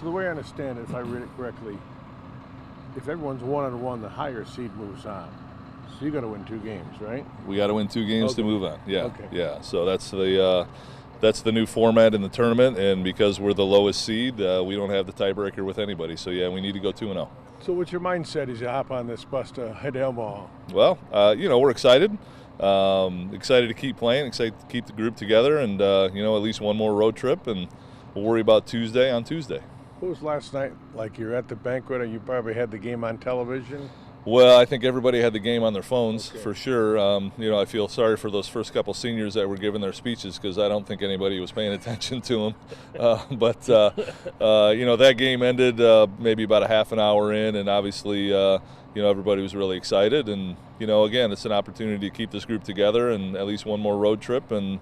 So the way I understand it, if I read it correctly, if everyone's 1-1, the higher seed moves on. So you got to win 2 games, right? We got to win 2 games to move on. Yeah, Okay. yeah. So that's the new format in the tournament, and because we're the lowest seed, we don't have the tiebreaker with anybody. So yeah, we need to go 2-0. So what's your mindset as you hop on this bus to head to Omaha? Well, we're excited. Excited to keep playing. Excited to keep the group together, and at least one more road trip, and we'll worry about Tuesday on Tuesday. What was last night like? You're at the banquet, and you probably had the game on television. Well, I think everybody had the game on their phones, Okay. for sure. I feel sorry for those first couple seniors that were giving their speeches because I don't think anybody was paying attention to them. That game ended maybe about a half an hour in, and obviously, everybody was really excited. And, again, it's an opportunity to keep this group together and at least one more road trip and,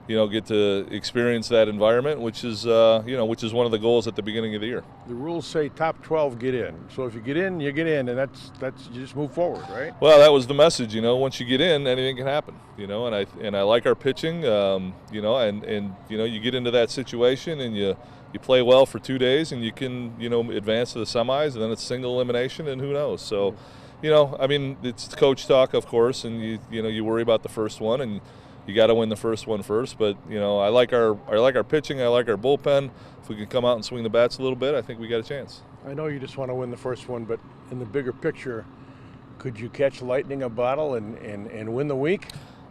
get to experience that environment, which is one of the goals at the beginning of the year. The rules say top 12 get in. So if you get in, you get in, and that's you just move forward, right? Well, that was the message. Once you get in, anything can happen. And I like our pitching. You get into that situation and you play well for 2 days, and you can advance to the semis, and then it's single elimination, and who knows? So, it's coach talk, of course, and you worry about the first one, and you got to win the first one first. But I like our pitching. I like our bullpen. If we can come out and swing the bats a little bit, I think we got a chance. I know you just want to win the first one, but in the bigger picture, could you catch lightning a bottle and win the week?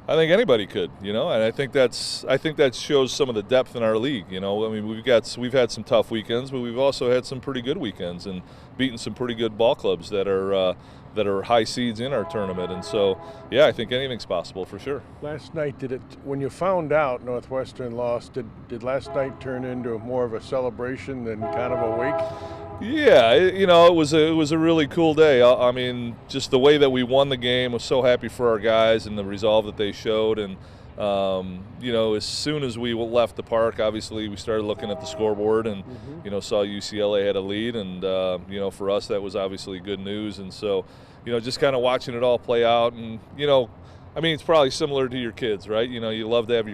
I think anybody could, and I think that shows some of the depth in our league. We've had some tough weekends, but we've also had some pretty good weekends and beaten some pretty good ball clubs that are high seeds in our tournament. And so, yeah, I think anything's possible for sure. Last night, when you found out Northwestern lost, did last night turn into more of a celebration than kind of a wake? Yeah, it was a really cool day. Just the way that we won the game, was so happy for our guys and the resolve that they showed. And as soon as we left the park, obviously we started looking at the scoreboard and saw UCLA had a lead, and for us that was obviously good news. And so just kind of watching it all play out, and it's probably similar to your kids, right? You love to have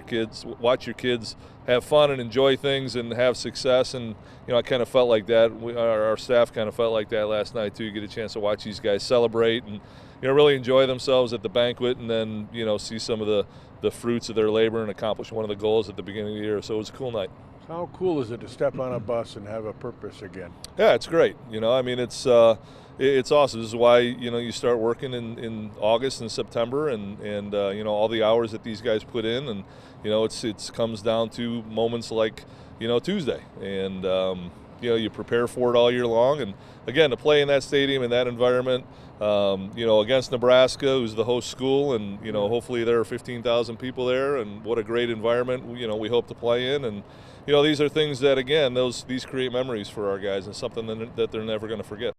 watch your kids have fun and enjoy things and have success. And, I kind of felt like that. Our staff kind of felt like that last night, too. You get a chance to watch these guys celebrate and, really enjoy themselves at the banquet, and then, see some of the fruits of their labor and accomplish one of the goals at the beginning of the year. So it was a cool night. How cool is it to step on a bus and have a purpose again? Yeah, it's great. It's awesome. This is why, you start working in August and September, and all the hours that these guys put in, and, it comes down to moments like, Tuesday. And, you prepare for it all year long. And, again, to play in that stadium, in that environment, against Nebraska, who's the host school, and, hopefully there are 15,000 people there, and what a great environment, we hope to play in. And, these are things that, again, these create memories for our guys, and something that they're never going to forget.